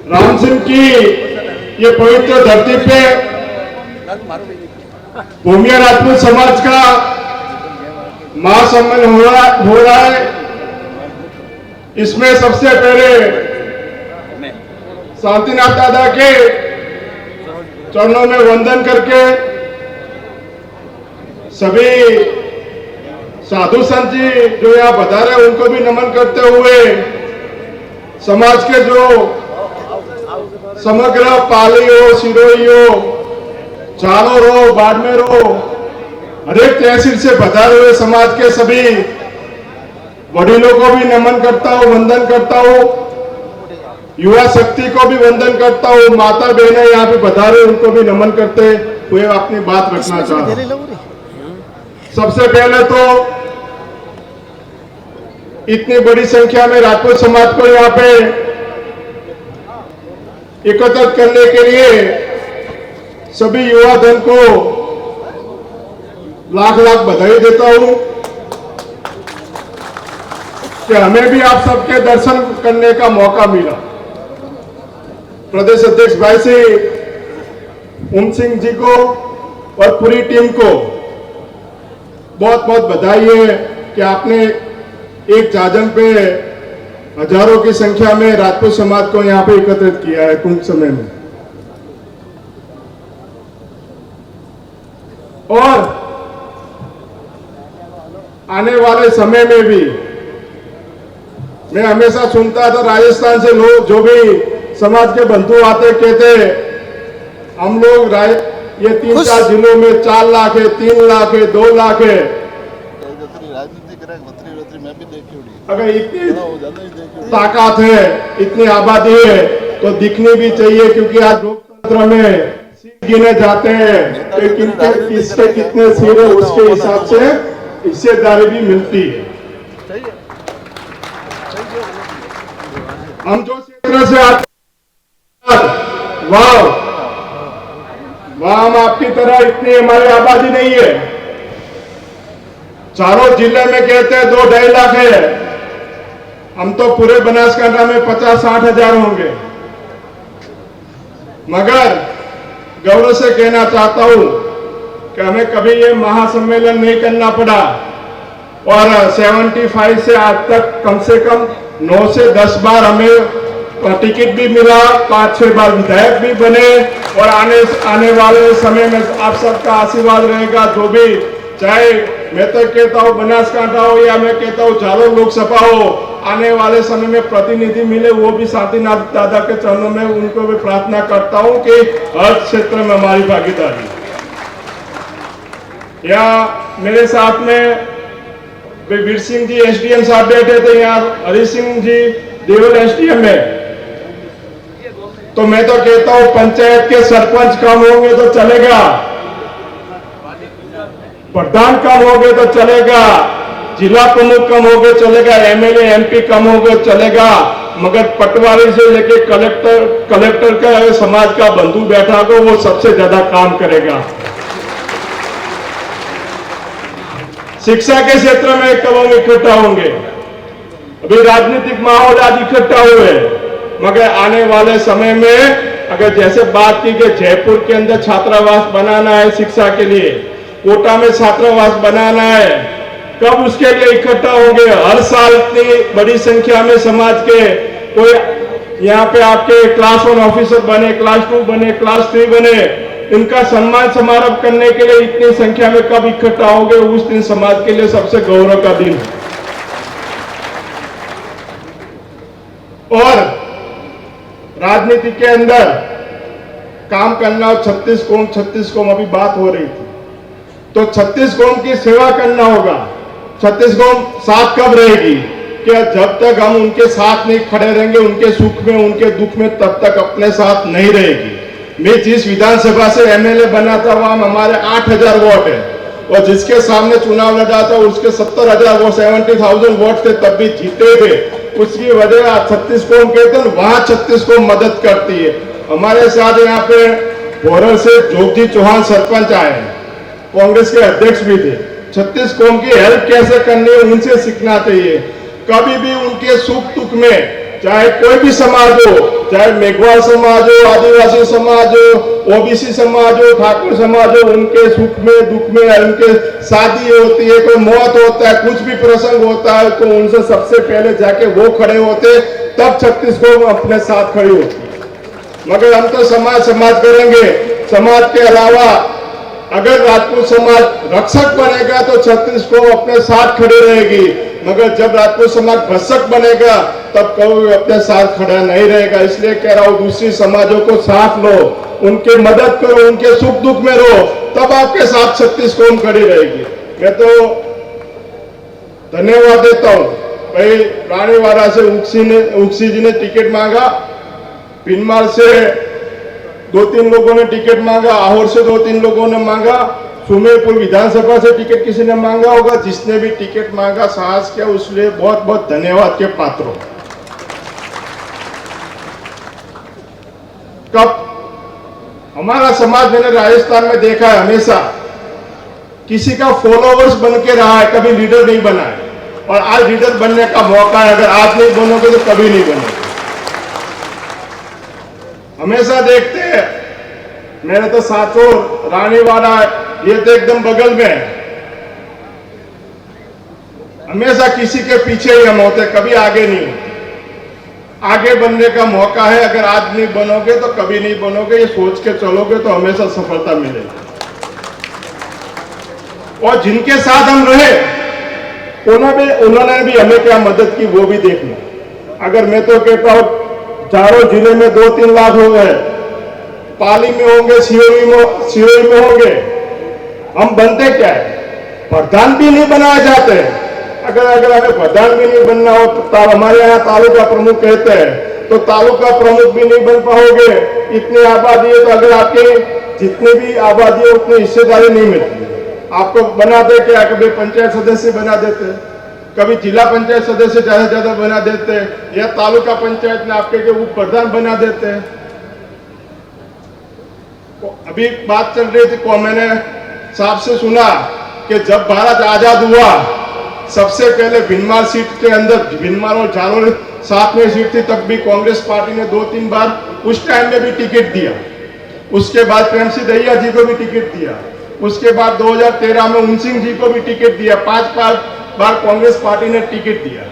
राम सिंह की ये पवित्र धरती पे भूमिया राजपूत समाज का महासम्मेलन हो रहा है। इसमें सबसे पहले शांतिनाथ दादा के चरणों में वंदन करके सभी साधु संत जी जो यहाँ पधारे उनको भी नमन करते हुए समाज के जो समग्र पाली हो, सिरोही हो, जालोर हो, बाड़मेर हो, हरेक तहसील से पधारे हुए समाज के सभी वडीलों को भी नमन करता हूँ, वंदन करता हूँ। युवा शक्ति को भी वंदन करता हूँ। माता बहनें यहाँ पे पधारे उनको भी नमन करते हुए अपनी बात रखना चाहता हूँ। सबसे पहले तो इतनी बड़ी संख्या में राजपूत समाज को यहाँ पे एकत्रित करने के लिए सभी युवा दल को लाख लाख बधाई देता हूं कि हमें भी आप सबके दर्शन करने का मौका मिला। प्रदेश अध्यक्ष भाई श्री ओम सिंह जी को और पूरी टीम को बहुत बहुत बधाई है कि आपने एक जाजम पे हजारों की संख्या में राजपूत समाज को यहां पे एकत्रित किया है कुछ समय में। और आने वाले समय में भी मैं हमेशा सुनता था राजस्थान से लोग जो भी समाज के बंधु आते कहते हम लोग ये 3-4 जिलों में 4 लाख है, 3 लाख है, 2 लाख है। अगर इतनी ताकत है, इतनी आबादी है तो दिखनी भी चाहिए, क्योंकि आज लोकतंत्र में सीट गिने जाते हैं कि किसके कितने सीट है उसके हिसाब से हिस्सेदारी भी मिलती है। हम जो क्षेत्र से आते वहां हम आपकी तरह इतनी हमारी आबादी नहीं है। चारों जिले में कहते हैं 2-2.5 लाख है, हम तो पूरे बनासकांठा में 50-60 हजार होंगे। मगर गौरव से कहना चाहता हूं कि हमें कभी ये महासम्मेलन नहीं करना पड़ा और 75 से आज तक कम से कम 9 से 10 बार हमें टिकट भी मिला, 5-6 बार विधायक भी बने और आने वाले समय में आप सबका आशीर्वाद रहेगा। जो भी चाहे मैं तो कहता हूं बनासकांठा हो या मैं कहता हूं जालोर लोकसभा हो, आने वाले समय में प्रतिनिधि मिले वो भी शांतिनाथ दादा के चरणों में उनको भी प्रार्थना करता हूं कि हर क्षेत्र में हमारी भागीदारी। यहाँ मेरे साथ में वीर सिंह जी एसडीएम साहब बैठे थे, यहाँ हरि सिंह जी देवल एसडीएम है। तो मैं तो कहता हूं पंचायत के सरपंच कम होंगे तो चलेगा, प्रधान कम हो गए तो चलेगा, जिला प्रमुख कम हो गए चलेगा, एमएलए एमपी कम हो गए चलेगा, मगर पटवारी से लेके कलेक्टर का समाज का बंधु बैठा हो वो सबसे ज्यादा काम करेगा। शिक्षा के क्षेत्र में कब हम इकट्ठा होंगे? अभी राजनीतिक माहौल आज इकट्ठा हुए, मगर आने वाले समय में अगर जैसे बात की कि जयपुर के अंदर छात्रावास बनाना है शिक्षा के लिए, कोटा में छात्रावास बनाना है, कब उसके लिए इकट्ठा होंगे? हर साल इतनी बड़ी संख्या में समाज के कोई यहाँ पे आपके क्लास 1 ऑफिसर बने, क्लास 2 बने, क्लास 3 बने, इनका सम्मान समारोह करने के लिए इतनी संख्या में कब इकट्ठा होंगे? उस दिन समाज के लिए सबसे गौरव का दिन। और राजनीति के अंदर काम करना, 36 कौम अभी बात हो रही थी, तो 36 कौम की सेवा करना होगा। 36 कौम साथ कब रहेगी? क्या जब तक हम उनके साथ नहीं खड़े रहेंगे, उनके सुख में उनके दुख में, तब तक अपने साथ नहीं रहेगी। मैं जिस विधानसभा से एमएलए बना था वहां हमारे 8000 वोट है और जिसके सामने चुनाव लड़ा था उसके 70,000 वोट, 70,000 वोट थे, तब भी जीते थे। उसकी वजह 36 कौम कहते हैं, वहां 36 कौम मदद करती है। हमारे साथ यहाँ पे भोरल से जोगजी चौहान सरपंच आए, कांग्रेस के अध्यक्ष भी थे। 36 कौम की हेल्प कैसे करनी है उनसे सीखना चाहिए। कभी भी उनके सुख दुख में चाहे कोई भी समाज हो, चाहे मेघवाल समाज हो, आदिवासी समाज हो, ओबीसी समाज हो, ठाकुर समाज हो, उनके सुख में दुख में, उनके शादी होती है, कोई मौत होता है, कुछ भी प्रसंग होता है, तो उनसे सबसे पहले जाके वो खड़े होते, तब छत्तीसगढ़ अपने साथ खड़ी होती। मगर हम तो समाज समाज करेंगे। समाज के अलावा अगर राजपूत समाज रक्षक बनेगा तो छत्तीसगढ़ अपने साथ खड़ी रहेगी, मगर जब राजपूत समाज भक्षक बनेगा तब कोई अपने साथ खड़ा नहीं रहेगा। इसलिए कह रहा हूं, दूसरी समाजों को साथ लो, उनके मदद करो, उनके सुख दुख में रहो, तब आपके साथ छत्तीसगढ़ खड़ी रहेगी। मैं तो धन्यवाद देता हूं भाई, रानीवाड़ा से उक्सी जी ने टिकट मांगा, पिनमार से 2-3 लोगों ने टिकट मांगा, आहोर से 2-3 लोगों ने मांगा, सुमेरपुर विधानसभा से टिकट किसी ने मांगा होगा। जिसने भी टिकट मांगा, साहस किया, उसलिए बहुत बहुत धन्यवाद के पात्र हो। कब हमारा समाज, मैंने राजस्थान में देखा है, हमेशा किसी का फॉलोवर्स बन के रहा है, कभी लीडर नहीं बना है। और आज लीडर बनने का मौका है, अगर आज नहीं बनोगे तो कभी नहीं बनोगे। हमेशा देखते हैं, मेरे तो साचोर रानीवाड़ा ये तो एकदम बगल में है, हमेशा किसी के पीछे ही हम होते, कभी आगे नहीं होते। आगे बनने का मौका है, अगर आज नहीं बनोगे तो कभी नहीं बनोगे, ये सोच के चलोगे तो हमेशा सफलता मिलेगी। और जिनके साथ हम रहे उन्होंने भी हमें क्या मदद की वो भी देखना। अगर मैं तो कहता हूं, चारों जिले में 2-3 लाख हो गए, पाली में होंगे, सिरोही में होंगे, हम बनते क्या है, प्रधान भी नहीं बनाए जाते। अगर हमें प्रधान भी नहीं बनना हो तो हमारे यहाँ तालुका प्रमुख कहते हैं, तो तालुका प्रमुख भी नहीं बन पाओगे। इतनी आबादी है तो अगर आपके जितने भी आबादी है उतनी हिस्सेदारी नहीं मिलती। आपको बनाते क्या, कभी पंचायत सदस्य बना देते, कभी जिला पंचायत सदस्य ज्यादा से ज्यादा बना देते, या तालुका पंचायत में आपके के उप प्रधान बना देते हैं। तो अभी बात चल रही थी, मैंने साहब से सुना कि जब भारत आजाद हुआ, सबसे पहले भिनमार सीट के अंदर, भिनमार और जालोर साथ में सीट थी, तब भी कांग्रेस पार्टी ने 2-3 बार उस टाइम में भी टिकट दिया। उसके बाद प्रेम सिंह दहिया जी को भी टिकट दिया। उसके बाद 2013 में उन सिंह जी को भी टिकट दिया। 5 बार कांग्रेस पार्टी ने टिकट दिया।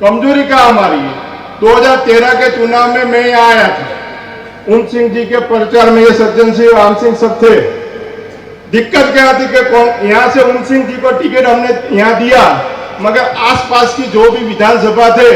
कमजोरी का हमारी है, 2013 के चुनाव में मैं यहाँ आया था, उन सिंह जी के प्रचार में ये सज्जन सिंह, राम सिंह सब थे। दिक्कत क्या थी कि यहाँ से उन सिंह जी को टिकट हमने यहाँ दिया, मगर आसपास की जो भी विधानसभा थे,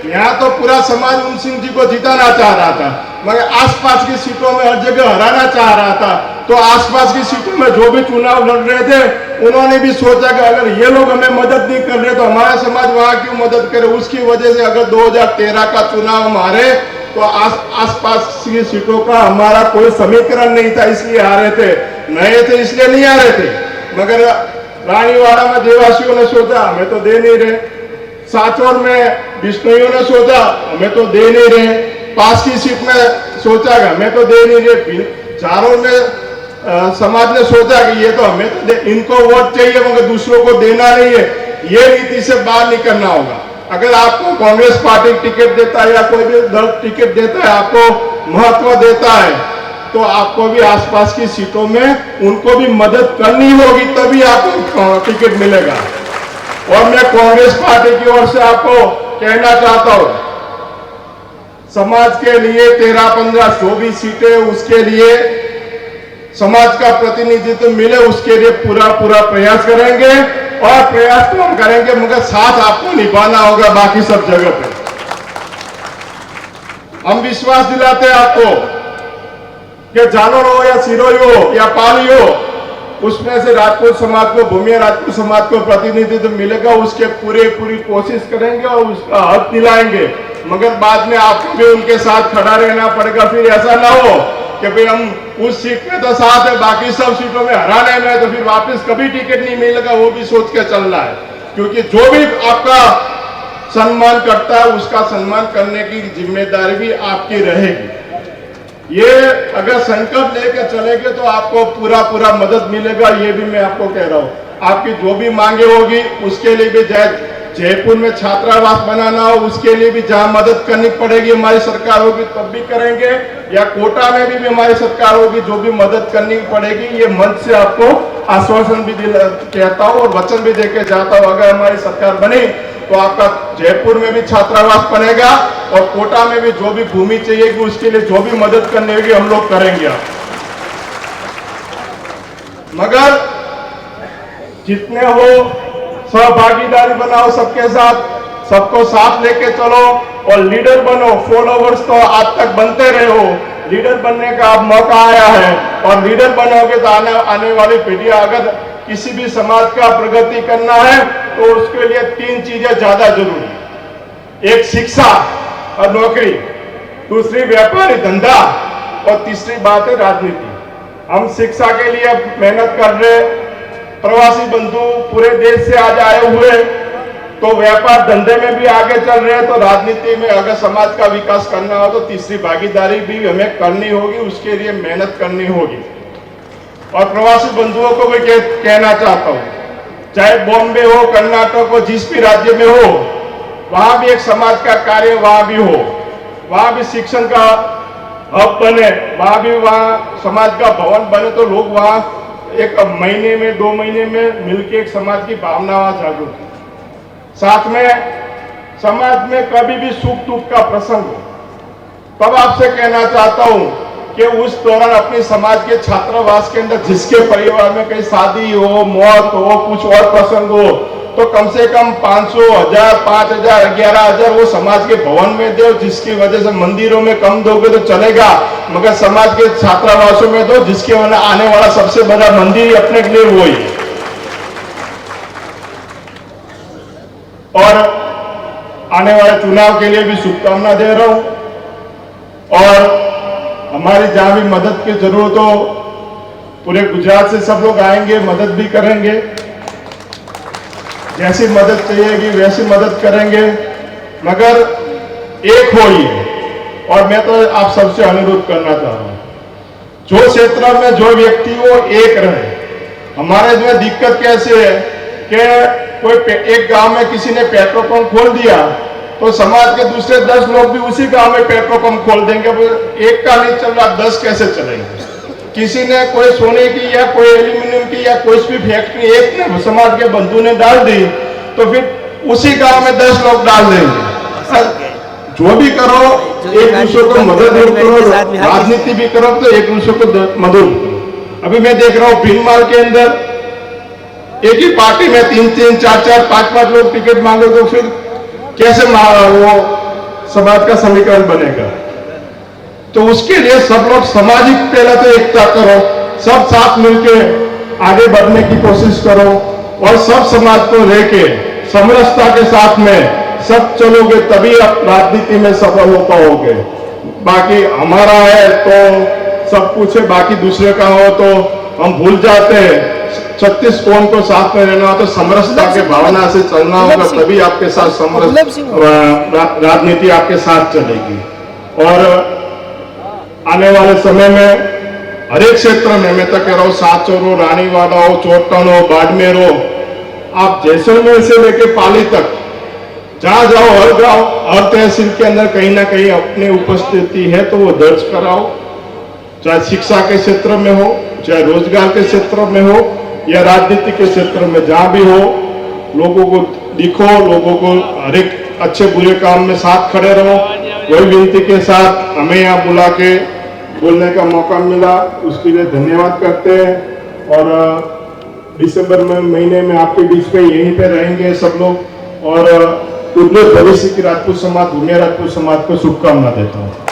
यहाँ तो पूरा समाज उन सिंह जी को जिताना चाह रहा था, मगर आसपास की सीटों में हर जगह हराना चाह रहा था। तो आसपास की सीटों में जो भी चुनाव लड़ रहे थे, उन्होंने भी सोचा कि अगर ये लोग हमें मदद नहीं कर रहे तो हमारा समाज वहां क्यों मदद करे। उसकी वजह से अगर 2013 का चुनाव हम हारे तो आसपास की सीटों का हमारा कोई समीकरण नहीं था, इसलिए हारे थे। नए थे इसलिए नहीं हारे थे, मगर रानीवाड़ा में देवासियों ने सोचा हमें तो दे नहीं रहे, साचौर में बिश्नोइयों ने सोचा हमें तो दे नहीं रहे, पास की सीट में सोचा हमें तो दे नहीं रहे, चारों में समाज ने सोचा कि ये तो हमें तो इनको वोट चाहिए मगर दूसरों को देना नहीं है। ये नीति से बाहर निकलना होगा। अगर आपको कांग्रेस पार्टी टिकट देता है या कोई भी दल टिकट देता है, आपको महत्व देता है, तो आपको भी आसपास की सीटों में उनको भी मदद करनी होगी, तभी आपको टिकट मिलेगा। और मैं कांग्रेस पार्टी की ओर से आपको कहना चाहता हूं, समाज के लिए 13-15 जो भी सीटें, उसके लिए समाज का प्रतिनिधित्व मिले, उसके लिए पूरा प्रयास करेंगे। और प्रयास तो हम करेंगे, मगर साथ आपको निभाना होगा बाकी सब जगह पे। हम विश्वास दिलाते हैं आपको कि जालोर हो या सिरोही हो या पाली हो, उसमें से राजपूत समाज को, भूमिया राजपूत समाज को प्रतिनिधित्व मिलेगा। उसके पूरी कोशिश करेंगे और उसका हक दिलाएंगे, मगर बाद में आपको भी उनके साथ खड़ा रहना पड़ेगा। फिर ऐसा ना हो कि भाई हम उस सीट में तो साथ है, बाकी सब सीटों में हराने में, तो फिर वापस कभी टिकट नहीं मिलेगा। वो भी सोच के चलना है, क्योंकि जो भी आपका सम्मान करता है उसका सम्मान करने की जिम्मेदारी भी आपकी रहेगी। ये अगर संकल्प लेकर चलेंगे तो आपको पूरा मदद मिलेगा। ये भी मैं आपको कह रहा हूं, आपकी जो भी मांगे होगी उसके लिए भी जयपुर में छात्रावास बनाना हो उसके लिए भी जहां मदद करनी पड़ेगी हमारी सरकार होगी तब भी करेंगे, या कोटा में भी हमारी सरकार होगी जो भी मदद करनी पड़ेगी, ये मंच से आपको आश्वासन भी कहता हूं और वचन भी देके जाता हूं। अगर हमारी सरकार बनी तो आपका जयपुर में भी छात्रावास बनेगा और कोटा में भी जो भी भूमि चाहिएगी उसके लिए जो भी मदद करनी होगी हम लोग करेंगे। मगर जितने हो सहभागीदारी बनाओ सबके साथ, सबको साथ लेके चलो और लीडर बनो। फॉलोवर्स तो आज तक बनते रहे हो, लीडर बनने का अब मौका आया है और लीडर बनोगे तो आने वाली पीढ़ी अगर किसी भी समाज का प्रगति करना है तो उसके लिए 3 चीजें ज्यादा जरूरी, एक शिक्षा और नौकरी, दूसरी व्यापारी धंधा और तीसरी बात है राजनीति। हम शिक्षा के लिए मेहनत कर रहे, प्रवासी बंधु पूरे देश से आज आए हुए, तो व्यापार धंधे में भी आगे चल रहे हैं। तो राजनीति में अगर समाज का विकास करना हो तो तीसरी भागीदारी भी हमें करनी होगी, उसके लिए मेहनत करनी होगी। और प्रवासी बंधुओं को भी कहना चाहता हूं, चाहे बॉम्बे हो, कर्नाटक हो, जिस भी राज्य में हो, वहां भी एक समाज का कार्य वहां भी हो, वहां भी शिक्षण का हब बने, वहां समाज का भवन बने, तो लोग वहां एक महीने में 2 महीने में मिलके एक समाज की भावना जागरूक है। साथ में समाज में कभी भी सुख दुख का प्रसंग हो तब आपसे कहना चाहता हूं कि उस दौरान अपनी समाज के छात्रावास के अंदर जिसके परिवार में कहीं शादी हो, मौत हो, कुछ और प्रसंग हो, तो कम से कम 500, 1000, 5000, 11000 वो समाज के भवन में दो, जिसकी वजह से मंदिरों में कम दोगे तो चलेगा, मगर समाज के छात्रावासों में दो, जिसके वजह आने वाला सबसे बड़ा मंदिर अपने के लिए वो ही। और आने वाले चुनाव के लिए भी शुभकामना दे रहा हूं और हमारी जहां भी मदद की जरूरत हो पूरे गुजरात से सब लोग आएंगे, मदद भी करेंगे, जैसी मदद चाहिएगी वैसी मदद करेंगे, मगर एक हो ही। और मैं तो आप सबसे अनुरोध करना चाह रहा हूं, जो क्षेत्र में जो व्यक्ति हो एक रहे। हमारे में दिक्कत कैसे है कि कोई एक गांव में किसी ने पेट्रोल पंप खोल दिया तो समाज के दूसरे 10 लोग भी उसी गांव में पेट्रोल पंप खोल देंगे। एक का नहीं चल रहा, 10 कैसे चलेंगे? किसी ने कोई सोने की या कोई एल्यूमिनियम की या कोई भी फैक्ट्री एक ने समाज के बंधु ने डाल दी तो फिर उसी गांव में 10 लोग डाल देंगे। जो भी करो एक दूसरे को मदद करो, राजनीति भी करो तो एक दूसरे को मदद करो। अभी मैं देख रहा हूँ भीनमाल के अंदर एक ही पार्टी में 3-3, 4-4, 5-5 लोग टिकट मांगे तो फिर कैसे वो समाज का समीकरण बनेगा? तो उसके लिए सब लोग सामाजिक पहले तो एकता करो, सब साथ मिलके आगे बढ़ने की कोशिश करो और सब समाज को लेके समरसता के साथ में सब चलोगे तभी आप राजनीति में सफल हो पाओगे। बाकी हमारा है तो सब कुछ है, बाकी दूसरे का हो तो हम भूल जाते हैं। 36 कौम को साथ में रहना हो तो समरसता के भावना से चलना होगा, तभी आपके साथ समरस राजनीति आपके साथ चलेगी। और आने वाले समय में हर एक क्षेत्र में मैं तो कह रहा हूँ, साचौर हो, रानीवाड़ा हो, चोटन हो, बाड़मेर हो, आप जैसलमेर से लेके पाली तक जहां जाओ, हर गांव, हर तहसील के अंदर कहीं ना कहीं अपनी उपस्थिति है तो वो दर्ज कराओ। चाहे शिक्षा के क्षेत्र में हो, चाहे रोजगार के क्षेत्र में हो या राजनीति के क्षेत्र में, जहां भी हो, लोगों को दिखो, लोगों को हर एक अच्छे बुरे काम में साथ खड़े रहो। वही विनती के साथ हमें यहाँ बुला के बोलने का मौका मिला, उसके लिए धन्यवाद करते हैं। और दिसंबर में महीने में आपके बीच में यहीं पे रहेंगे सब लोग और उज्जवल भविष्य की राजपूत समाज, भूमिया राजपूत समाज को शुभकामना देता हूँ।